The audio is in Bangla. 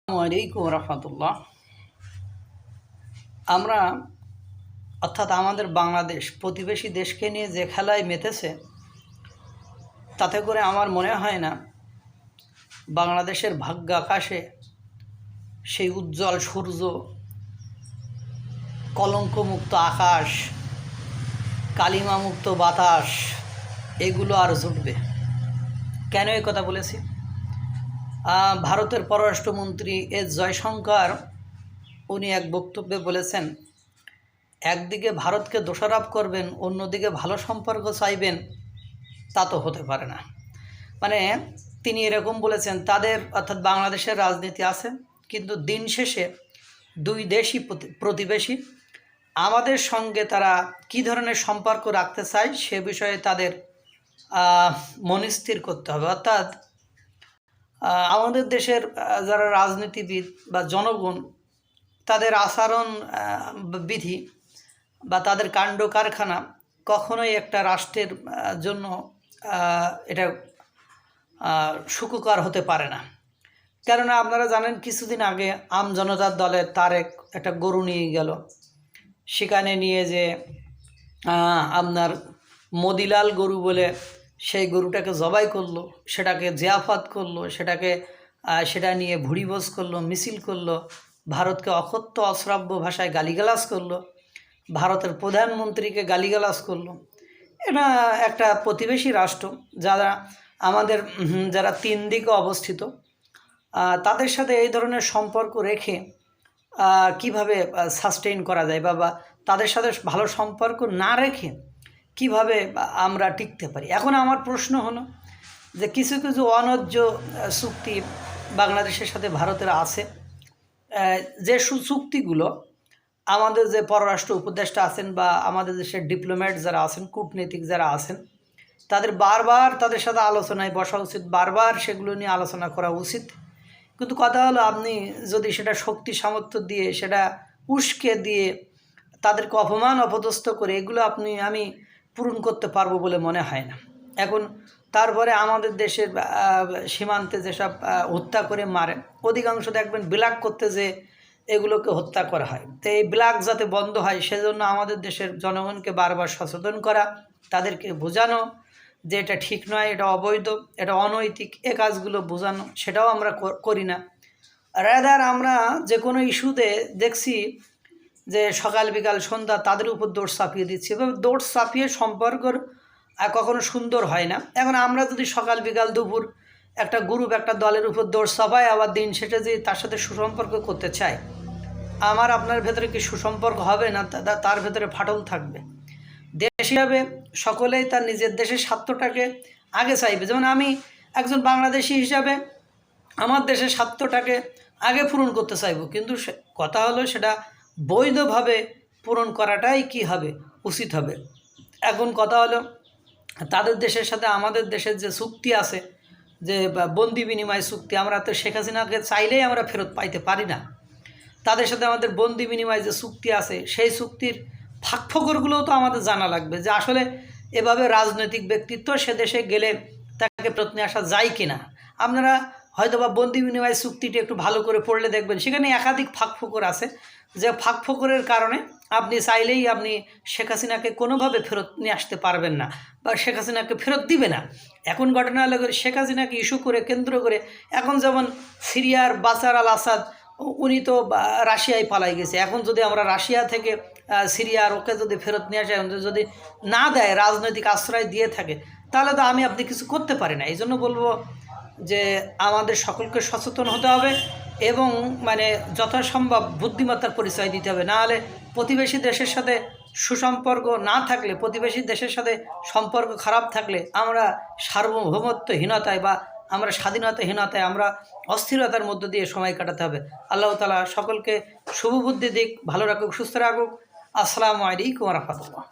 আসসালামু আলাইকুম রহমতুল্লাহ। আমরা অর্থাৎ আমাদের বাংলাদেশ প্রতিবেশী দেশকে নিয়ে যে খেলায় মেতেছে, তাতে করে আমার মনে হয় না বাংলাদেশের ভাগ্য আকাশে সেই উজ্জ্বল সূর্য, কলঙ্কমুক্ত আকাশ, কালিমামুক্ত বাতাস এগুলো আর জুটবে। কেন এই কথা বলেছি? ভারতের পররাষ্ট্রমন্ত্রী এস জয়শঙ্কর উনি এক বক্তব্যে বলেছেন, একদিকে ভারতকে দোষারোপ করবেন, অন্যদিকে ভালো সম্পর্ক চাইবেন, তা তো হতে পারে না। মানে তিনি এরকম বলেছেন, তাদের অর্থাৎ বাংলাদেশের রাজনীতি আছে, কিন্তু দিন শেষে দুই দেশই প্রতিবেশী। আমাদের সঙ্গে তারা কী ধরনের সম্পর্ক রাখতে চায় সে বিষয়ে তাদের মনস্থির করতে হবে। অর্থাৎ আমাদের দেশের যারা রাজনীতিবিদ বা জনগণ, তাদের আচরণ বিধি বা তাদের কাণ্ড কারখানা কখনোই একটা রাষ্ট্রের জন্য এটা সুখকর হতে পারে না। কেননা আপনারা জানেন, কিছুদিন আগে আমজনতার দলের তারেক একটা গরু নিয়ে গেল, সেখানে নিয়ে যে আপনার মদিলাল গরু বলে সেই গরুটাকে জবাই করলো, সেটাকে জিয়াফত করলো, সেটা নিয়ে ভুড়িভোজ করলো, মিছিল করলো, ভারতকে অকথ্য অশ্রাব্য ভাষায় গালিগালাজ করলো, ভারতের প্রধানমন্ত্রীকে গালিগালাজ করলো। এটা একটা প্রতিবেশী রাষ্ট্র, যারা তিন দিকে অবস্থিত, তাদের সাথে এই ধরনের সম্পর্ক রেখে কিভাবে সাস্টেইন করা যায় বা তাদের সাথে ভালো সম্পর্ক না রেখে কিভাবে আমরা টিকতে পারি। এখন আমার প্রশ্ন হলো যে কিছু কিছু অন্যায্য চুক্তি বাংলাদেশের সাথে ভারতের আছে, যে চুক্তিগুলো আমাদের যে পররাষ্ট্র উপদেষ্টা আছেন বা আমাদের দেশের ডিপ্লোম্যাট যারা আছেন, কূটনীতিক যারা আছেন, তাদের বারবার তাদের সাথে আলোচনায় বসা উচিত, বারবার সেগুলো নিয়ে আলোচনা করা উচিত। কিন্তু কথা হলো, আপনি যদি সেটা শক্তি সামর্থ্য দিয়ে, সেটা উস্কে দিয়ে তাদেরকে অপমান অপদস্থ করে এগুলো আমি পূরণ করতে পারবো বলে মনে হয় না। এখন তারপরে আমাদের দেশের সীমান্তে যেসব হত্যা করে মারে, অধিকাংশ দেখবেন ব্ল্যাক করতে যে এগুলোকে হত্যা করা হয়। তো এই ব্ল্যাক যাতে বন্ধ হয় সেজন্য আমাদের দেশের জনগণকে বারবার সচেতন করা, তাদেরকে বোঝানো যে এটা ঠিক নয়, এটা অবৈধ, এটা অনৈতিক, এ কাজগুলো বোঝানো, সেটাও আমরা করি না। রাদার আমরা যে কোনো ইস্যুতে দেখছি যে সকাল বিকাল সন্ধ্যা তাদের উপর দোষ চাপিয়ে দিচ্ছি। এভাবে দোষ চাপিয়ে সম্পর্কর কখনো সুন্দর হয় না। এখন আমরা যদি সকাল বিকাল দুপুর একটা গ্রুপ একটা দলের উপর দোষ চাপাই, আবার দিন শেষে যদি তার সাথে সুসম্পর্ক করতে চাই, আমার আপনার ভেতরে কি সুসম্পর্ক হবে না? তার ভেতরে ফাটল থাকবে। দেশ হিসাবে সকলেই তার নিজের দেশের স্বার্থটাকে আগে চাইবে। যেমন আমি একজন বাংলাদেশি হিসাবে আমার দেশের স্বার্থটাকে আগে পূরণ করতে চাইব, কিন্তু কথা হলো সেটা বৈধভাবে পূরণ করাটাই কি হবে, উচিত হবে। এখন কথা হলো, তাদের দেশের সাথে আমাদের দেশের যে চুক্তি আছে, যে বন্দি বিনিময় চুক্তি, আমরা তো শেখ হাসিনাকে চাইলেই আমরা ফেরত পাইতে পারি না। তাদের সাথে আমাদের বন্দি বিনিময় যে চুক্তি আছে, সেই চুক্তির ফাঁকফোকরগুলোও তো আমাদের জানা লাগবে, যে আসলে এভাবে রাজনৈতিক ব্যক্তিত্ব সে দেশে গেলে তাকে ফেরত নিয়ে আসা যায় কি না। আপনারা হয়তো বা বন্দি বিনিময় চুক্তিটি একটু ভালো করে পড়লে দেখবেন সেখানে একাধিক ফাঁকফোকর আছে, যে ফাঁকফোকরের কারণে আপনি চাইলেই আপনি শেখ হাসিনাকে কোনোভাবে ফেরত নিয়ে আসতে পারবেন না বা শেখ হাসিনাকে ফেরত দিবে না। এখন ঘটনা হলো, শেখ হাসিনাকে ইস্যু করে কেন্দ্র করে এখন যেমন সিরিয়ার বাশার আল আসাদ, উনি তো রাশিয়ায় পালাই গেছে। এখন যদি আমরা রাশিয়া থেকে সিরিয়ার ওকে যদি ফেরত নিয়ে আসে, যদি না দেয়, রাজনৈতিক আশ্রয় দিয়ে থাকে, তাহলে তো আমি আপনি কিছু করতে পারি না। এই জন্য বলবো যে আমাদের সকলকে সচেতন হতে হবে এবং যথাসম্ভব বুদ্ধিমত্তার পরিচয় দিতে হবে। না হলে প্রতিবেশী দেশের সাথে সুসম্পর্ক না থাকলে, প্রতিবেশী দেশের সাথে সম্পর্ক খারাপ থাকলে আমরা সার্বভৌমত্বহীনতায় বা আমরা স্বাধীনতাহীনতায়, আমরা অস্থিরতার মধ্য দিয়ে সময় কাটাতে হবে। আল্লাহ তাআলা সকলকে শুভবুদ্ধি দিক, ভালো রাখুক, সুস্থ রাখুক। আসসালামু আলাইকুম ওয়া রাহমাতুল্লাহ।